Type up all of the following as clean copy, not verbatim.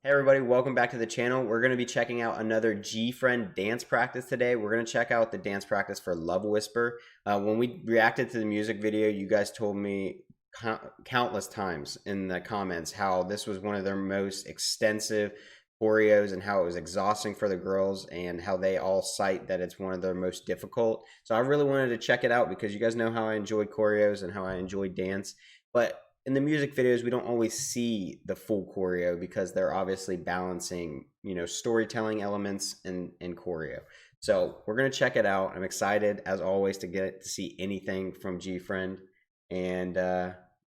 Hey everybody, welcome back to the channel. We're going to be checking out another GFRIEND dance practice today. We're going to check out the dance practice for Love Whisper. When we reacted to the music video, you guys told me countless times in the comments how this was one of their most extensive choreos and how it was exhausting for the girls and how they all cite that it's one of their most difficult. So I really wanted to check it out because you guys know how I enjoy choreos and how I enjoy dance. But in the music videos, we don't always see the full choreo because they're obviously balancing, storytelling elements and choreo. So we're gonna check it out. I'm excited as always to get to see anything from GFRIEND, and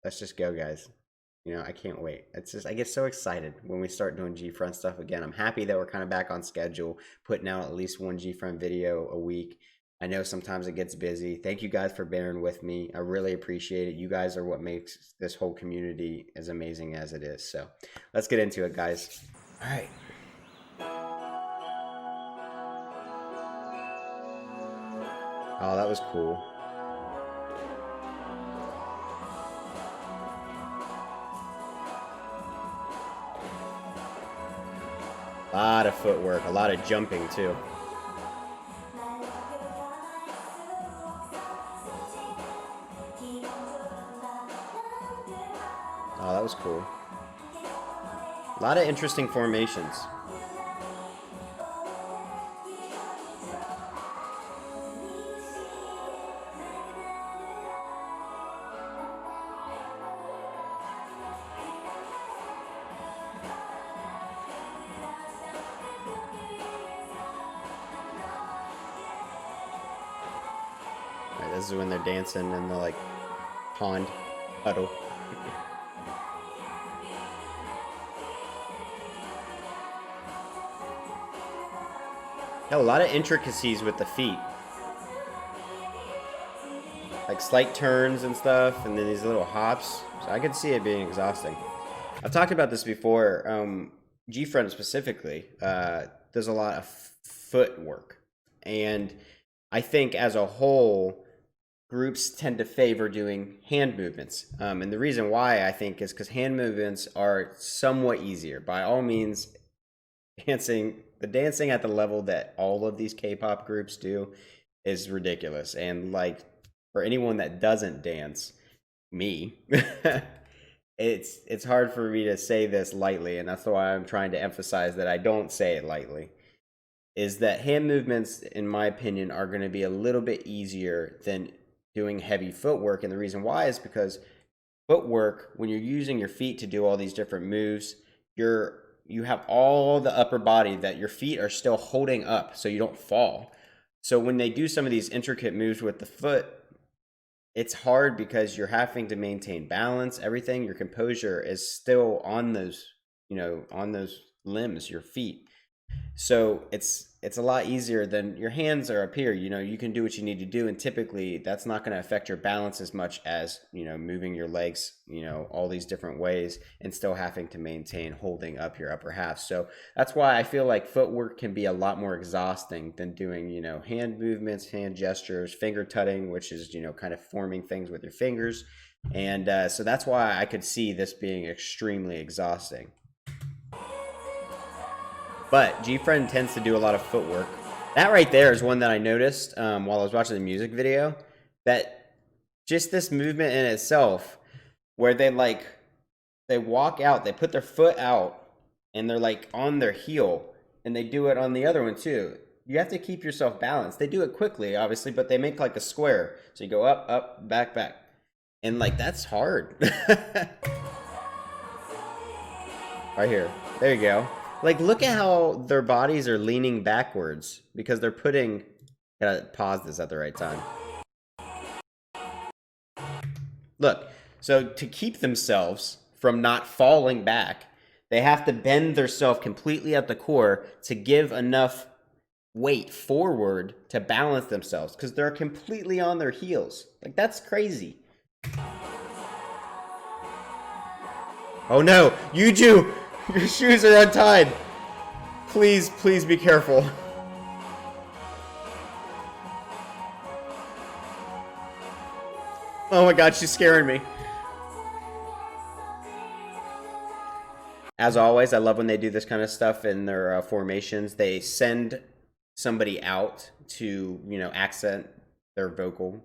let's just go, guys. I can't wait. It's just I get so excited when we start doing GFRIEND stuff again. I'm happy that we're kind of back on schedule, putting out at least one GFRIEND video a week. I know sometimes it gets busy. Thank you guys for bearing with me. I really appreciate it. You guys are what makes this whole community as amazing as it is. So let's get into it, guys. All right. Oh, that was cool. A lot of footwork, a lot of jumping too. Oh, that was cool. A lot of interesting formations. Right, this is when they're dancing in the pond puddle. A lot of intricacies with the feet. Like slight turns and stuff, and then these little hops. So I could see it being exhausting. I've talked about this before. GFRIEND specifically does a lot of footwork. And I think as a whole, groups tend to favor doing hand movements. And the reason why I think is because hand movements are somewhat easier. By all means, the dancing at the level that all of these K-pop groups do is ridiculous. And for anyone that doesn't dance, me, it's hard for me to say this lightly, and that's why I'm trying to emphasize that I don't say it lightly. Is that hand movements, in my opinion, are going to be a little bit easier than doing heavy footwork, and the reason why is because footwork, when you're using your feet to do all these different moves, you have all the upper body that your feet are still holding up so you don't fall. So when they do some of these intricate moves with the foot, it's hard because you're having to maintain balance, everything. Your composure is still on those, on those limbs, your feet. So it's a lot easier than your hands are up here. You can do what you need to do, and typically that's not going to affect your balance as much as moving your legs all these different ways and still having to maintain holding up your upper half. So that's why I feel like footwork can be a lot more exhausting than doing hand movements, hand gestures, finger tutting, which is kind of forming things with your fingers. And so that's why I could see this being extremely exhausting. But GFRIEND tends to do a lot of footwork. That right there is one that I noticed while I was watching the music video. That just this movement in itself, where they walk out, they put their foot out, and they're on their heel, and they do it on the other one too. You have to keep yourself balanced. They do it quickly, obviously, but they make a square. So you go up, up, back, back. And that's hard. Right here. There you go. Look at how their bodies are leaning backwards because they're putting... Gotta pause this at the right time. Look, so to keep themselves from not falling back, they have to bend themselves completely at the core to give enough weight forward to balance themselves because they're completely on their heels. That's crazy. Oh no, Yuju! Your shoes are untied. Please, please be careful. Oh my god, she's scaring me. As always, I love when they do this kind of stuff in their formations. They send somebody out to, accent their vocal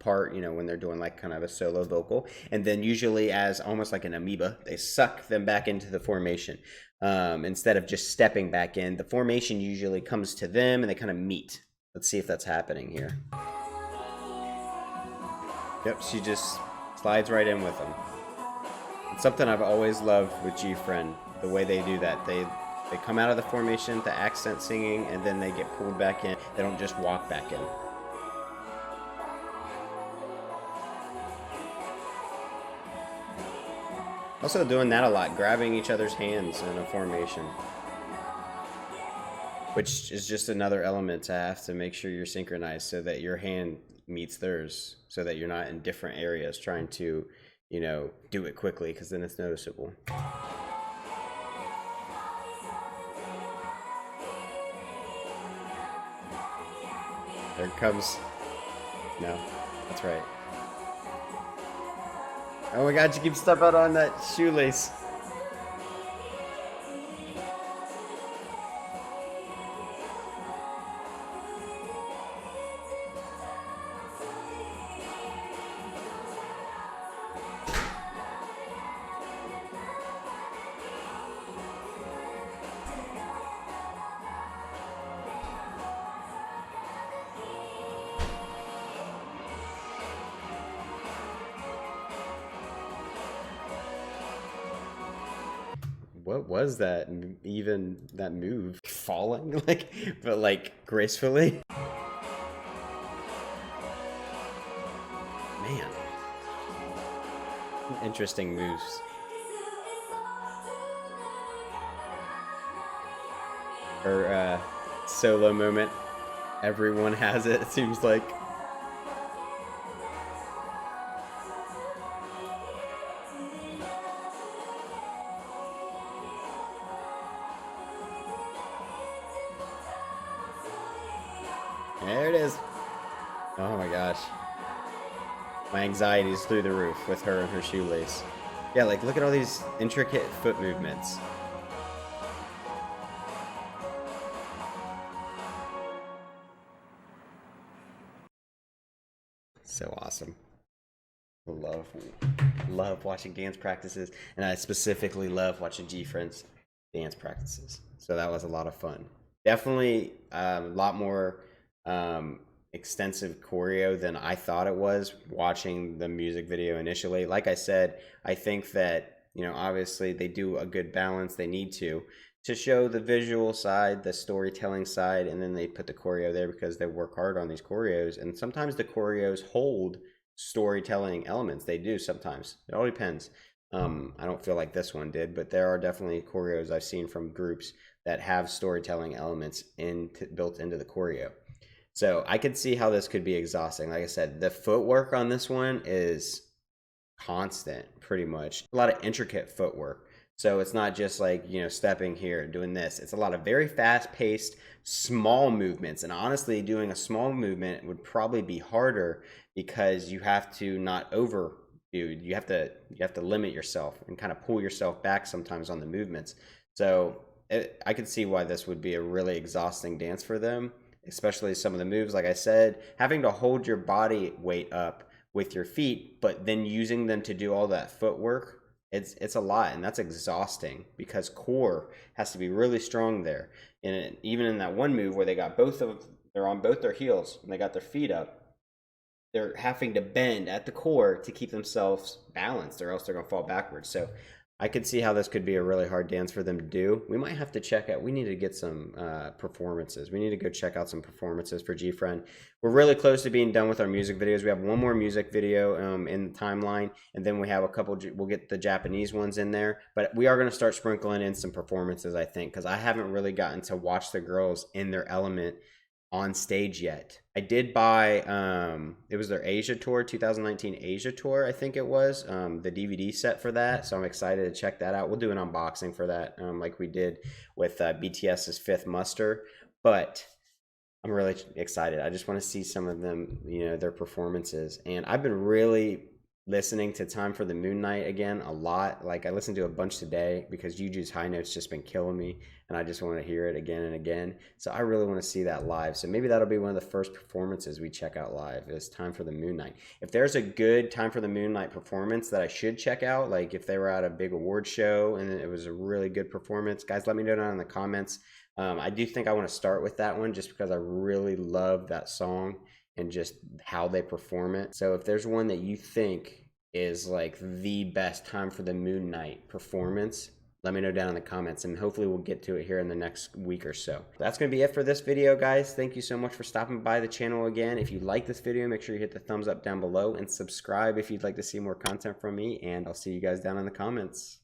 part, when they're doing like kind of a solo vocal. And then usually, as almost like an amoeba, they suck them back into the formation. Instead of just stepping back in, the formation usually comes to them and they kind of meet. Let's see if that's happening here. Yep, she just slides right in with them. It's something I've always loved with GFRIEND, the way they do that. They come out of the formation to accent singing, and then they get pulled back in. They don't just walk back in. Also doing that a lot, grabbing each other's hands in a formation, which is just another element to have to make sure you're synchronized so that your hand meets theirs, so that you're not in different areas trying to, do it quickly, because then it's noticeable. There it comes. No, that's right. Oh my god, you keep stepping out on that shoelace. What was that? Even that move? Falling? But gracefully? Man. Interesting moves. Her solo moment. Everyone has it, it seems like. There it is. Oh my gosh. My anxiety is through the roof with her and her shoelace. Yeah, look at all these intricate foot movements. So awesome. Love watching dance practices, and I specifically love watching GFRIEND's dance practices. So that was a lot of fun. Definitely a lot more extensive choreo than I thought it was watching the music video initially. Like I said, I think that, obviously they do a good balance. They need to show the visual side, the storytelling side, and then they put the choreo there because they work hard on these choreos. And sometimes the choreos hold storytelling elements. They do sometimes. It all depends. I don't feel like this one did, but there are definitely choreos I've seen from groups that have storytelling elements built into the choreo. So I could see how this could be exhausting. Like I said, the footwork on this one is constant, pretty much. A lot of intricate footwork. So it's not just stepping here, doing this. It's a lot of very fast-paced, small movements. And honestly, doing a small movement would probably be harder because you have to not overdo. You have to limit yourself and kind of pull yourself back sometimes on the movements. So I could see why this would be a really exhausting dance for them, especially some of the moves. Like I said, having to hold your body weight up with your feet, but then using them to do all that footwork, it's a lot, and that's exhausting because core has to be really strong there. And even in that one move where they're on both their heels and they got their feet up, they're having to bend at the core to keep themselves balanced, or else they're going to fall backwards. So I could see how this could be a really hard dance for them to do. We might have to check out. We need to get some performances. We need to go check out some performances for GFRIEND. We're really close to being done with our music videos. We have one more music video in the timeline, and then we have a couple. We'll get the Japanese ones in there, but we are going to start sprinkling in some performances, I think, because I haven't really gotten to watch the girls in their element on stage yet. I did buy it was their Asia tour, 2019 Asia tour, I think it was, the DVD set for that. So I'm excited to check that out. We'll do an unboxing for that, like we did with BTS's Fifth Muster. But I'm really excited. I just want to see some of them, their performances. And I've been really listening to Time for the Moon Night again a lot. Like I listened to a bunch today because Juju's high notes just been killing me and I just want to hear it again and again. So I really want to see that live. So maybe that'll be one of the first performances we check out live is Time for the Moon Night. If there's a good Time for the Moon Night performance that I should check out, like if they were at a big award show and it was a really good performance, guys, let me know down in the comments. I do think I want to start with that one just because I really love that song and just how they perform it. So if there's one that you think is like the best Time for the Moon Night performance, let me know down in the comments and hopefully we'll get to it here in the next week or so. That's going to be it for this video, guys. Thank you so much for stopping by the channel again. If you like this video, make sure you hit the thumbs up down below and subscribe if you'd like to see more content from me, and I'll see you guys down in the comments.